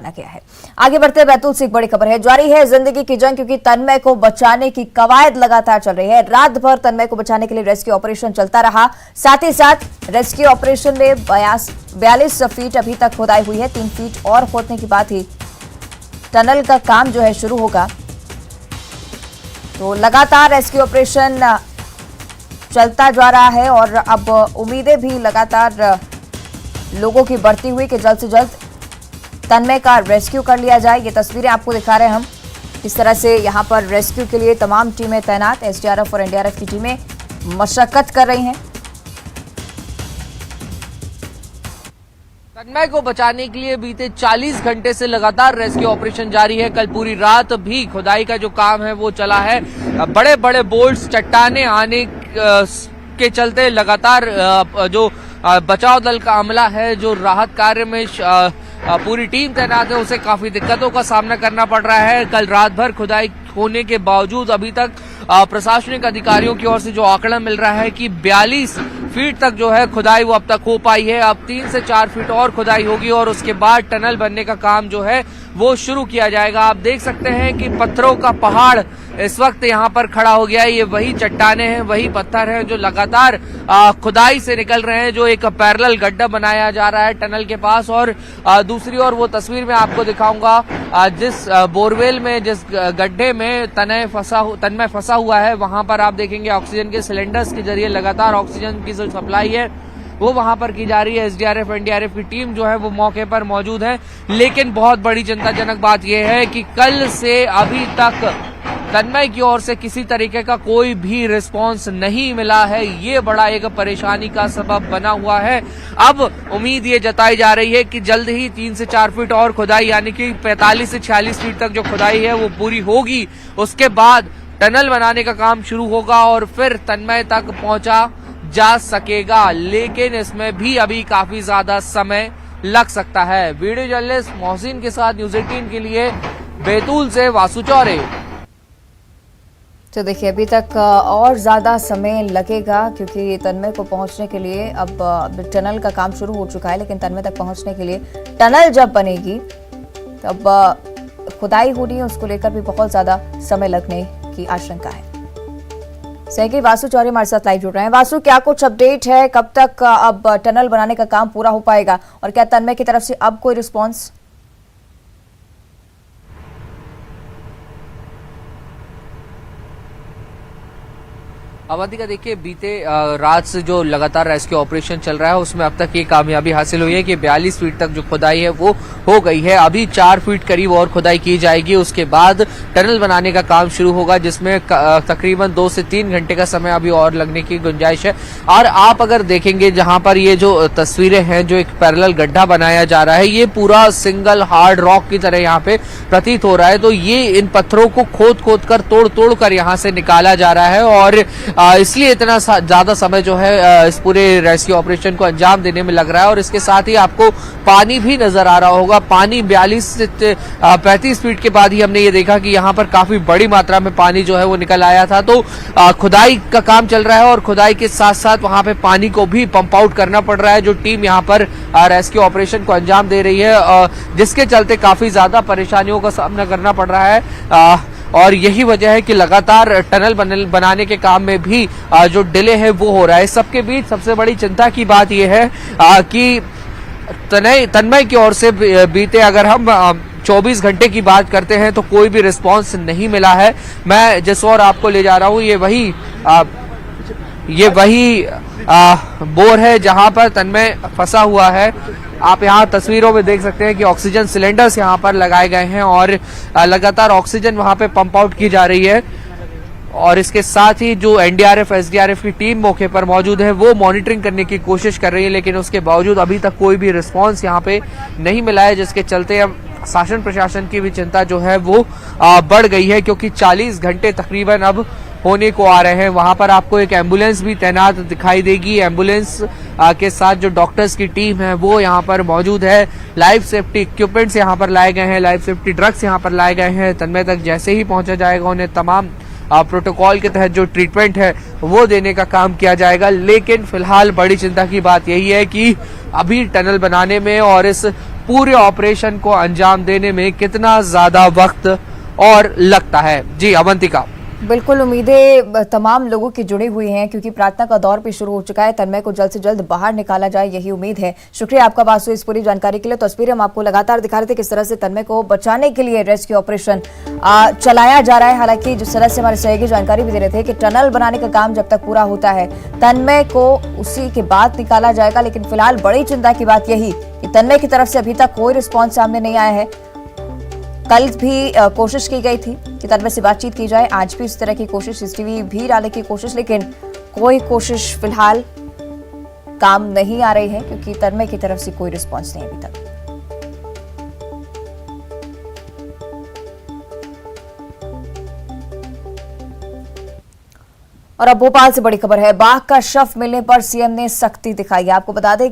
गया है। आगे बढ़ते बैतूल से एक बड़ी खबर है। जारी है जिंदगी की जंग, क्योंकि तन्मय को बचाने की कवायद लगातार चल रही है। रात भर तन्मय को बचाने के लिए रेस्क्यू ऑपरेशन चलता रहा। साथ ही साथ रेस्क्यू ऑपरेशन में 42 फीट अभी तक खुदाई हुई है। 3 फीट और खोदने के बाद ही टनल का काम जो है शुरू होगा। तो लगातार रेस्क्यू ऑपरेशन चलता जा रहा है और अब उम्मीदें भी लगातार लोगों की बढ़ती हुई कि जल्द से जल्द तन्मय का रेस्क्यू कर लिया जाए। ये तस्वीरें आपको दिखा रहे हैं हम, इस तरह से यहां पर रेस्क्यू के लिए तमाम टीमें तैनात, एसडीआरएफ और एनडीआरएफ की टीमें मशक्कत कर रही हैं। तन्मय को बचाने के लिए बीते 40 घंटे से लगातार रेस्क्यू ऑपरेशन जारी है। कल पूरी रात भी खुदाई का जो काम है वो चला है। बड़े बड़े बोल्ट्स, चट्टाने आने के चलते लगातार जो बचाव दल का अमला है, जो राहत कार्य में पूरी टीम तैनात है, उसे काफी दिक्कतों का सामना करना पड़ रहा है। कल रात भर खुदाई होने के बावजूद अभी तक प्रशासनिक अधिकारियों की ओर से जो आंकड़ा मिल रहा है कि 42 फीट तक जो है खुदाई वो अब तक हो पाई है। अब 3 से 4 फीट और खुदाई होगी और उसके बाद टनल बनने का काम जो है वो शुरू किया जाएगा। आप देख सकते हैं कि पत्थरों का पहाड़ इस वक्त यहाँ पर खड़ा हो गया है। ये वही चट्टाने हैं, वही पत्थर हैं जो लगातार खुदाई से निकल रहे हैं, जो एक पैरेलल गड्ढा बनाया जा रहा है टनल के पास। और दूसरी ओर वो तस्वीर मैं आपको दिखाऊंगा, जिस बोरवेल में, जिस गड्ढे में तन्मय फंसा हुआ है, वहां पर आप देखेंगे ऑक्सीजन के सिलेंडर्स के जरिए लगातार ऑक्सीजन की जो सप्लाई है वो वहां पर की जा रही है। एसडीआरएफ एनडीआरएफ की टीम जो है वो मौके पर मौजूद है। लेकिन बहुत बड़ी चिंताजनक बात यह है कि कल से अभी तक तन्मय की ओर से किसी तरीके का कोई भी रिस्पांस नहीं मिला है। ये बड़ा एक परेशानी का सबब बना हुआ है। अब उम्मीद ये जताई जा रही है कि जल्द ही 3 से 4 फीट और खुदाई, यानी कि 45 से 46 फीट तक जो खुदाई है वो पूरी होगी। उसके बाद टनल बनाने का काम शुरू होगा और फिर तन्मय तक पहुंचा जा सकेगा। लेकिन इसमें भी अभी काफी ज्यादा समय लग सकता है। वीडियो जर्नलिस्ट मोहसिन के साथ न्यूज़ 18 के लिए बैतूल से वासु चौरे। तो देखिए, अभी तक और ज्यादा समय लगेगा, क्योंकि तन्मय को पहुंचने के लिए अब टनल का काम शुरू हो चुका है। लेकिन तन्मय तक पहुंचने के लिए टनल जब बनेगी तब खुदाई होनी है, उसको लेकर भी बहुत ज्यादा समय लगने की आशंका है। सहयोगी वासु चौरे हमारे साथ लाइव जुड़ रहे हैं। वासु, क्या कुछ अपडेट है? कब तक अब टनल बनाने का काम पूरा हो पाएगा और क्या तन्मय की तरफ से अब कोई रिस्पॉन्स? अवंतिका, देखिए बीते रात से जो लगातार रेस्क्यू ऑपरेशन चल रहा है उसमें अब तक ये कामयाबी हासिल हुई है कि 42 फीट तक जो खुदाई है वो हो गई है। अभी 4 फीट करीब और खुदाई की जाएगी। उसके बाद टनल बनाने का काम शुरू होगा, जिसमें तकरीबन 2 से 3 घंटे का समय अभी और लगने की गुंजाइश है। और आप अगर देखेंगे जहां पर ये जो तस्वीरें हैं, जो एक पैरेलल गड्ढा बनाया जा रहा है, ये पूरा सिंगल हार्ड रॉक की तरह यहाँ पे प्रतीत हो रहा है। तो ये इन पत्थरों को खोद कर तोड़ कर यहाँ से निकाला जा रहा है और इसलिए इतना ज्यादा समय जो है इस पूरे रेस्क्यू ऑपरेशन को अंजाम देने में लग रहा है। और इसके साथ ही आपको पानी भी नजर आ रहा होगा। पानी 42 से 35 फीट के बाद ही हमने ये देखा कि यहाँ पर काफी बड़ी मात्रा में पानी जो है वो निकल आया था। तो खुदाई का काम चल रहा है और खुदाई के साथ साथ वहां पे पानी को भी पंप आउट करना पड़ रहा है। जो टीम यहाँ पर रेस्क्यू ऑपरेशन को अंजाम दे रही है, जिसके चलते काफी ज्यादा परेशानियों का सामना करना पड़ रहा है। और यही वजह है कि लगातार टनल बनाने के काम में भी जो डिले है वो हो रहा है। सबके बीच सबसे बड़ी चिंता की बात यह है कि तन्मय की ओर से बीते अगर हम 24 घंटे की बात करते हैं तो कोई भी रिस्पांस नहीं मिला है। मैं जिस ओर आपको ले जा रहा हूँ, ये वही बोर है जहां पर तन्मय फंसा हुआ है। आप यहाँ तस्वीरों में देख सकते हैं कि ऑक्सीजन सिलेंडर्स यहाँ पर लगाए गए हैं और लगातार ऑक्सीजन वहां पे पंप आउट की जा रही है। और इसके साथ ही जो एनडीआरएफ एसडीआरएफ की टीम मौके पर मौजूद है वो मॉनिटरिंग करने की कोशिश कर रही है। लेकिन उसके बावजूद अभी तक कोई भी रिस्पांस यहाँ पे नहीं मिला है, जिसके चलते अब शासन प्रशासन की भी चिंता जो है वो बढ़ गई है, क्योंकि 40 घंटे तकरीबन अब होने को आ रहे हैं। वहां पर आपको एक एम्बुलेंस भी तैनात दिखाई देगी। एम्बुलेंस के साथ जो डॉक्टर्स की टीम है वो यहाँ पर मौजूद है। लाइफ सेफ्टी इक्विपमेंट्स यहाँ पर लाए गए हैं, लाइफ सेफ्टी ड्रग्स यहाँ पर लाए गए हैं। तन्मय तक जैसे ही पहुंचा जाएगा उन्हें तमाम प्रोटोकॉल के तहत जो ट्रीटमेंट है वो देने का काम किया जाएगा। लेकिन फिलहाल बड़ी चिंता की बात यही है कि अभी टनल बनाने में और इस पूरे ऑपरेशन को अंजाम देने में कितना ज्यादा वक्त और लगता है। जी अवंतिका। बिल्कुल, उम्मीदें तमाम लोगों की जुड़ी हुई हैं क्योंकि प्रार्थना का दौर भी शुरू हो चुका है। तन्मय को जल्द से जल्द बाहर निकाला जाए, यही उम्मीद है। शुक्रिया आपका वासु इस पूरी जानकारी के लिए। तस्वीरें हम आपको लगातार दिखा रहे थे किस तरह से तन्मय को बचाने के लिए रेस्क्यू ऑपरेशन चलाया जा रहा है। हालांकि जिस तरह से हमारे सहयोगी जानकारी भी दे रहे थे कि टनल बनाने का काम जब तक पूरा होता है तन्मय को उसी के बाद निकाला जाएगा। लेकिन फिलहाल बड़ी चिंता की बात यही कि तन्मय की तरफ से अभी तक कोई रिस्पॉन्स सामने नहीं आया है। कल भी कोशिश की गई थी कि तन्मय से बातचीत की जाए, आज भी इस तरह की कोशिश, सीसीटीवी भी डालने की कोशिश, लेकिन कोई कोशिश फिलहाल काम नहीं आ रही है क्योंकि तन्मय की तरफ से कोई रिस्पांस नहीं अभी तक। और अब भोपाल से बड़ी खबर है, बाघ का शव मिलने पर सीएम ने सख्ती दिखाई है। आपको बता दें